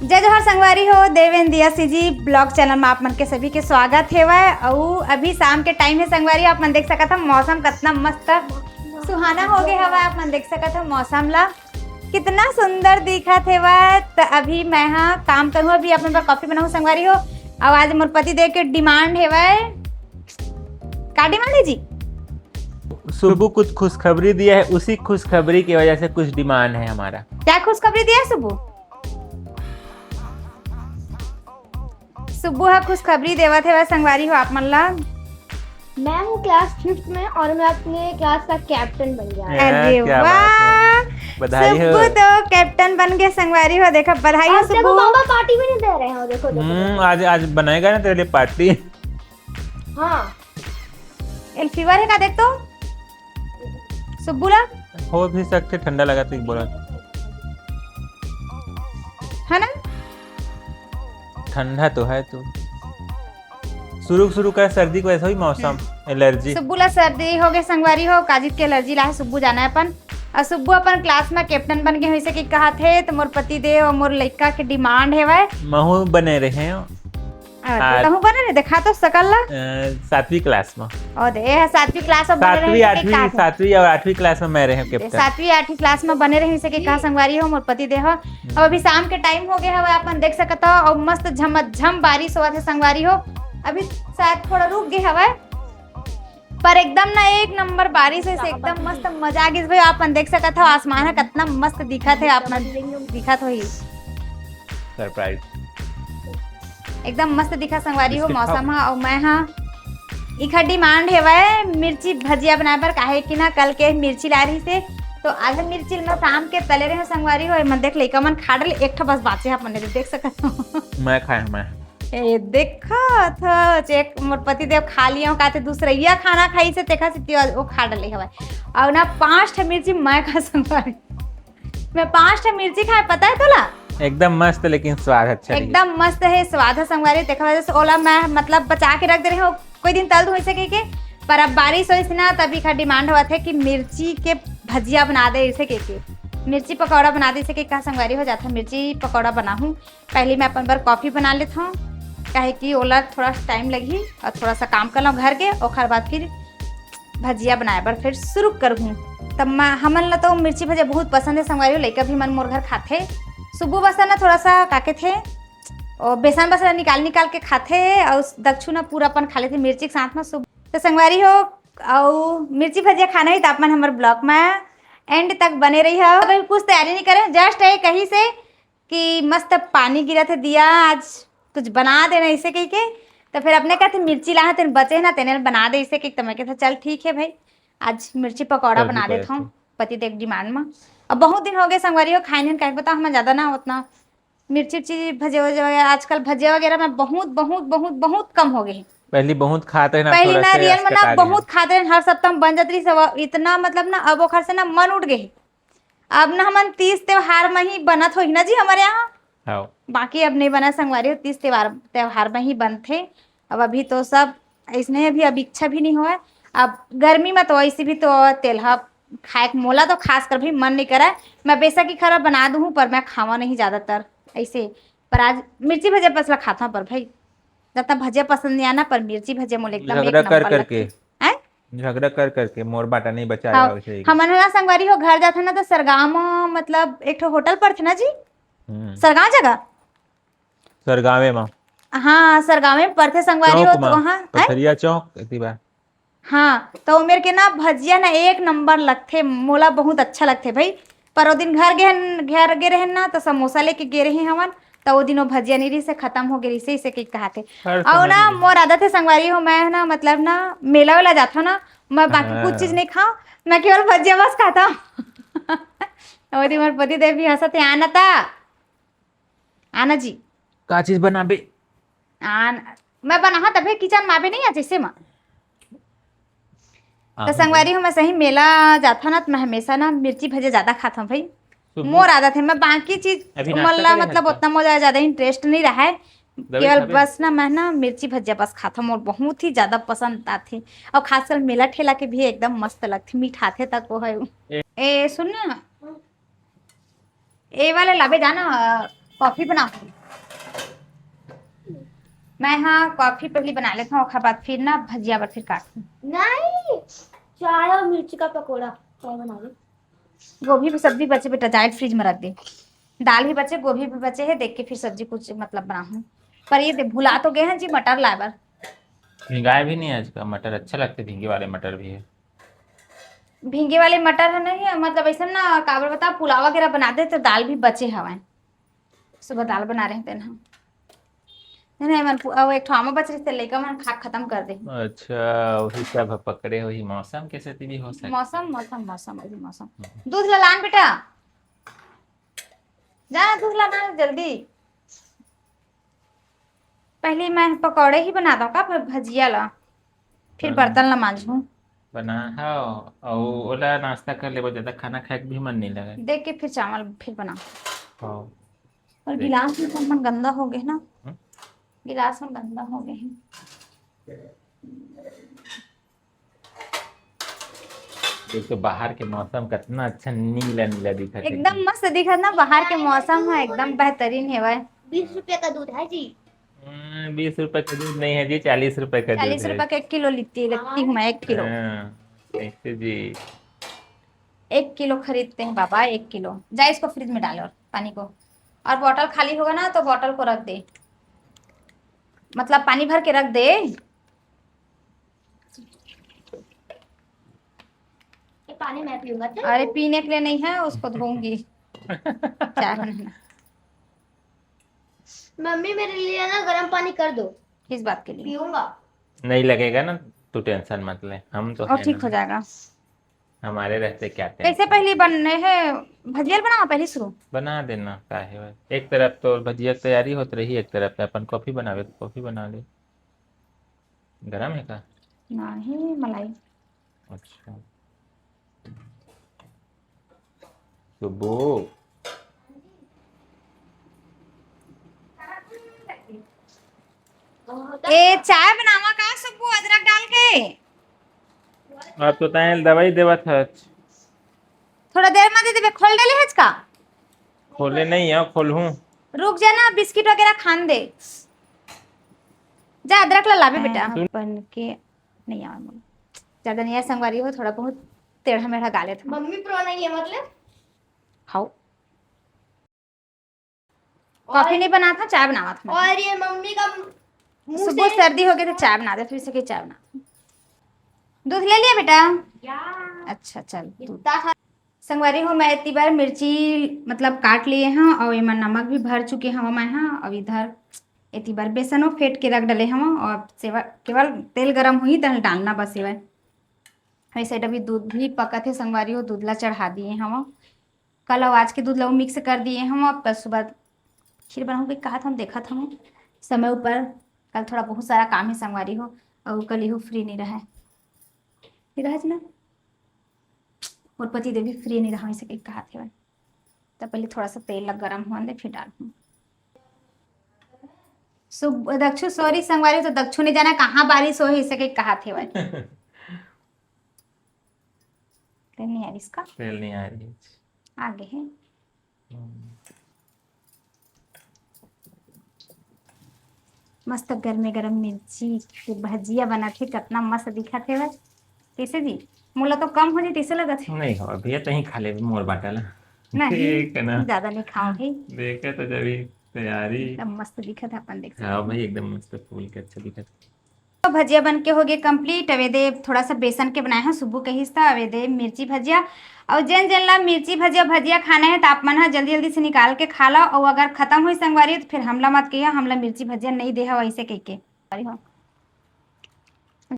जय जोहर संगवारी हो देवेंद्र दिया जी ब्लॉग चैनल में आप मन के सभी के स्वागत है। और अभी शाम के टाइम है संगवारी, आप मन देख सकत हो मौसम कितना मस्त सुहाना हो गया हवा। आप मन देख सकत हो मौसम ला कितना सुंदर दिखत है। तो अभी मैं हाँ काम करूँ, अभी अपने पर कॉफी बनाऊँ संगवारी हो। और आज मोर पति देव के डिमांड है का डिमांड है जी? सुबह कुछ खुशखबरी दिया है, उसी खुशखबरी की वजह से कुछ डिमांड है हमारा। क्या खुशखबरी दिया है सुबह? सुबह खुशखबरी देवत है संगवारी हो आप मन ला। मैं हूँ क्लास 5th में और मैं अपने क्लास का कैप्टन बन गया। अरे क्या वाह, बात है। बधाई हो। सुब्बू तो कैप्टन बन गए संगवारी हो। देखो बधाई हो और देखो सुब्बू। पापा पार्टी भी नहीं दे रहे हैं। देखो देखो आज बनाएगा ना तेरे लिए पार्टी। हाँ एल फीवर है का देख तो सुब्बू ला हो भी सकते, ठंडा लगा तो बोला है ना। ठंडा तो है तो शुरू का सर्दी को ऐसा ही मौसम एलर्जी। सुब्बू ला सर्दी हो गए संगवारी हो, काजित के एलर्जी ला है। सुब्बू जाना है अपन और सुब्बू अपन क्लास में कैप्टन बन गए हुए से कि कहा थे तो मोर पति देव और मोर लड़का के डिमांड है वह महू बने रहे हैं कहूं बने रे देखा तो सकल ला 7वीं क्लास में। और दे 7वीं क्लास में बने रहे 7वीं और 8वीं क्लास में मैं रहे कैप्टन। 7वीं 8वीं क्लास में बने रही से कि कहा संगवारी हो मोर पति देव। अब अभी शाम के टाइम हो गया है, अपन देख सकता हो और मस्त झमझम बारिश हुआ थे संगवारी हो। अभी शायद थोड़ा रुक गया हवा पर एकदम ना एक नंबर बारिश है, एकदम मस्त मजा आ गई भाई। आप देख सकत हो आसमान है कितना मस्त दिखा थे, आप दिखा तो ही सरप्राइज एकदम मस्त दिखा संगवारी हो मौसम है। और मैं हाँ इखा डिमांड है वह मिर्ची भजिया बनाए पर काहे कि ना कल के मिर्ची ला रही से तो आज मिर्ची में शाम के तले रहे संगवारी हो। मन देख लइका मन खा डले एक ठो बस बाचे है अपन देख सकत हो। मैं खाया मैं ए देखा था चेक मोर पति देव खा लिया कहते दूसरा खाना खाई से देखा से वो खा डले हवा। और ना 5 ठे मिर्ची मैं खा संगवारी, मैं 5 ठे मिर्ची खाए पता है तोला। एकदम मस्त, लेकिन स्वाद अच्छा एकदम मस्त है स्वाद है संगवारी। देखा वजह से ओला मैं मतलब बचा के रख दे रही हूँ, कोई दिन तल दूँ ऐसे के पर अब बारिश हुई थी ना तभी का डिमांड हुआ था कि मिर्ची के भजिया बना दे ऐसे के मिर्ची पकौड़ा बना दे इसे कि कहा संगवारी हो जाता है। मिर्ची पकौड़ा बना हूँ पहले मैं अपन बार कॉफ़ी बना लेता हूँ काहे कि ओला थोड़ा टाइम लगी और थोड़ा सा काम कर लो घर के और बाद फिर भजिया बनाए पर फिर शुरू करूँ। तब मैं हमन ला तो मिर्ची भजिया बहुत पसंद है संगवारी हो, लड़का भी मन मोर घर खाते। सुबह बसा ना थोड़ा सा काके थे और बेसन बसा निकाल के खाते और दक्षु ना पूरा अपन खा लेते मिर्ची के साथ में सुबह। तो संगवारी हो और मिर्ची भजिया खाना ही तापमान हमारे ब्लॉग में एंड तक बने रही है। अभी कुछ तैयारी नहीं करें, जस्ट है कहीं से कि मस्त पानी गिरा थे दिया आज कुछ बना देना इसे कही के तो फिर अपने कहते मिर्ची ला तेन बचे ना तेने बना दे इसे तो मैं कहता चल ठीक है भाई आज मिर्ची पकौड़ा बना देता हूँ पति देव डिमांड में। अब बहुत दिन हो गए संगवारी हो खाए नहीं, कह बताओ हमें ज़्यादा ना उतना मिर्ची भजिया वगैरह आजकल भजिया वगैरह में बहुत बहुत बहुत बहुत कम हो गए। पहले बहुत खाते हैं ना, पहले ना रियल में ना बहुत खाते हैं, हर सप्ताह बन जाती रही इतना मतलब ना अब ओखर से ना मन उठ गए। अब ना हम 30 त्योहार में ही बनत हो ना जी हमारे यहाँ, बाकी अब नहीं बना संगवारी हो 30 त्योहार में ही बनते। अब अभी तो सब ऐसने अभी अब इच्छा भी नहीं हुआ। अब गर्मी में तो ऐसे भी तो तेलहा खाए मोला तो खास कर भी मन नहीं करा। मैं बेसा की खरा बना दूँ पर मैं खावा नहीं ज़्यादातर ऐसे, पर आज मिर्ची भजिया पसला खाता हूँ पर भाई ज़्यादा भजिया पसंद नहीं आना पर मिर्ची भजिया मोले एकदम झगड़ा कर करके मोर बाटा नहीं बचा। हमन ना संगवारी हो घर जाते ना तो सरगाम मतलब एक ठो होटल पर थे ना जी सरगांव जगह सरगावे में। हाँ सरगावे में पढ़ते संगवारी हो तो वहाँ पथरिया चौक हाँ तो मेरे के ना भजिया ना एक नंबर लगते मोला बहुत अच्छा लगते भाई। पर वो दिन घर गे रहे ना तो समोसा लेके गे रहे हमन तो वो दिन वो भजिया नहीं रही से खत्म हो गई इसे के कहते। और ना मोर आदत है संगवारी हो मैं ना मतलब ना मेला वेला जाता ना मैं बाकी कुछ चीज नहीं खाऊं, मैं केवल भजिया बस खाता हूँ। वो दिन मोर पति देव भी हंसते आना था आना जी का चीज बनाबे मैं बना तभी किचन माबे नहीं आज इसे में तो संगवारी हूँ मैं सही मेला जाता ना तो मैं हमेशा ना मिर्ची भजिया ज्यादा खाता हूँ भाई मोर आदत है। मैं बाकी चीज मल्ला मतलब उतना मुझे ज्यादा इंटरेस्ट नहीं रहा है, केवल बस ना मैं ना मिर्ची भजिया बस खाता हूँ और बहुत ही ज्यादा पसंद आती। और खासकर मेला ठेला के भी एकदम मस्त लगती मीठाते तक वो है। ए सुन ना ए वाले लाबे जाना कॉफी बना मैं हाँ कॉफी पहले बना लेता हूँ, ओखा बाद फिर ना भजिया पर फिर काट नहीं, चाय और मिर्ची का पकोड़ा चाय बना लो। गोभी भी सब्जी बचे बेटा, डायरेक्ट फ्रिज में रख दे। दाल भी बचे, गोभी भी बचे है, देख के फिर सब्जी कुछ मतलब बनाऊँ। पर ये भुला तो गए हैं जी मटर लाबर। भिंगाए भी नहीं है आज का मटर, अच्छा लगते भींगे वाले मटर भी है। भींगे वाले मटर है नहीं है, मतलब ऐसा ना काबर बता पुलाव वगैरह बनाते तो दाल भी बचे हवा। सुबह दाल बना रहे थे ना, नहीं मन अब एक ठामा बच रही थे लेकर मन खा खत्म कर दे। अच्छा वही सब पकड़े वही मौसम के साथ भी हो सकता है। मौसम मौसम मौसम अभी मौसम। दूध ला लान बेटा, जा दूध लाना जल्दी। पहले मैं पकौड़े ही बनाता हूँ का, फिर भजिया ला, फिर बर्तन ला मांजूं। बना हाँ और ओला नाश्ता कर ले, ज्यादा खाना खाए के भी मन नहीं लगा। देख के फिर चावल फिर बना। हाँ और गिलास में सब मन गंदा हो गए ना, हम्म। गिलास में गंदा हो गए हैं। एक तो बाहर के मौसम कितना अच्छा नीला नीला दिखा है एकदम मस्त दिखा ना, बाहर के मौसम है एकदम बेहतरीन है भाई। 20 रुपए का दूध है जी। 20 रुपए का दूध नहीं है जी, 40 रुपए का दूध 40 है। रुपए का 1 किलो लेती हूँ मैं, 1 किलो। ऐसे जी 1 किलो खरीदते हैं बाबा, 1 किलो। जा इसको फ्रिज में डालो और पानी को, और बोतल खाली होगा ना तो बोतल को रख दे, मतलब पानी भर के रख दे। ये पानी मैं पीऊंगा। अरे पीने के लिए नहीं है, उसको धोऊंगी। चाय बनाना मम्मी मेरे लिए ना गर्म पानी कर दो, किस बात के लिए? पीऊंगा। नहीं लगेगा ना, तू टेंशन मत ले, हम तो और है ठीक ना। हो जाएगा। हमारे रहते क्या कैसे टेंशन। पहले बनने हैं भजिया बनाओ पहले शुरू। बना देना का है भाई। एक तरफ तो भजिया की तैयारी होती रही, एक तरफ पे अपन कॉफी बनावे तो कॉफी बना ले। गरम है का? नहीं मलाई। अच्छा सुबह ए चाय बनावा का सुबह अदरक डाल के। आप तो तायल दवाई देवा था। थोड़ा देर में दे देबे, खोल डाले है इसका। खोले नहीं है, खोलूं? रुक जा ना, बिस्किट वगैरह खान दे। जा अदरक ला लाबे बेटा। बन के नहीं आवे मोला ज्यादा नहीं है, संगवारी हो थोड़ा बहुत टेढ़ा मेढ़ा गाले था। मम्मी प्रो नहीं है मतलब। खाओ। कॉफी नहीं बना था, चाय बनावा था मैं। और ये मम्मी का मुंह सुबह से सर्दी हो गई तो चाय बना दे, फिर से चाय बना। दूध ले लिया बेटा? अच्छा चल दूध। इतना था। संगवारी हो मैं इतनी बार मिर्ची मतलब काट लिए हैं और इमा नमक भी भर चुके हैं मैं हाँ। अब इधर इतनी बार बेसनों फेंट के रख डले हम, और सेवा केवल तेल गरम हुई तो डालना बस सेवा। वैसे अभी दूध भी पका थे संगवारी हो, दूध ला चढ़ा दिए हम। कल और आज के दूध ला मिक्स कर दिए हम। अब सुबह खीर बनाऊँगी कहा था, हम देखा था हम समय ऊपर। कल थोड़ा बहुत सारा काम है संगवारी हो, और कल ही फ्री नहीं रहा है ना, और पति देव भी फ्री नहीं रहा इसे कहा थे। तो पहले थोड़ा सा तेल लग गरम हुआ दे फिर डालूँ। सुब दक्षु सॉरी संगवारी, तो दक्षु ने जाना कहाँ बारिश हो इसे कहा थे भाई। तेल नहीं आ रही इसका, तेल नहीं आ रही। आगे है। मस्त गर्मे गरम मिर्ची के भजिया बना थे, कितना मस्त दिखा थे भाई। कैसे दी मोला तो कम हो जाए ऐसे लगा थे। नहीं हो भैया, तो ही खा ले मोर बाटला। नहीं ठीक है ना, ज्यादा नहीं खाओ भाई, देखा तो जब तैयारी। एकदम मस्त दिखा था अपन देख सकते। हाँ भाई एकदम मस्त फूल के अच्छा दिखा था। तो भजिया बन के हो गए कंप्लीट। अवेदे थोड़ा सा बेसन के बनाए हैं सुबह के हिस्सा, अवेदे मिर्ची भजिया। और जन जन ला मिर्ची भजिया भजिया खाना है तो आप मन जल्दी जल्दी से निकाल के खा लो, और अगर खत्म हुई संगवारी तो फिर हमला मत कहिए, हमला मिर्ची भजिया नहीं दे वैसे कह के।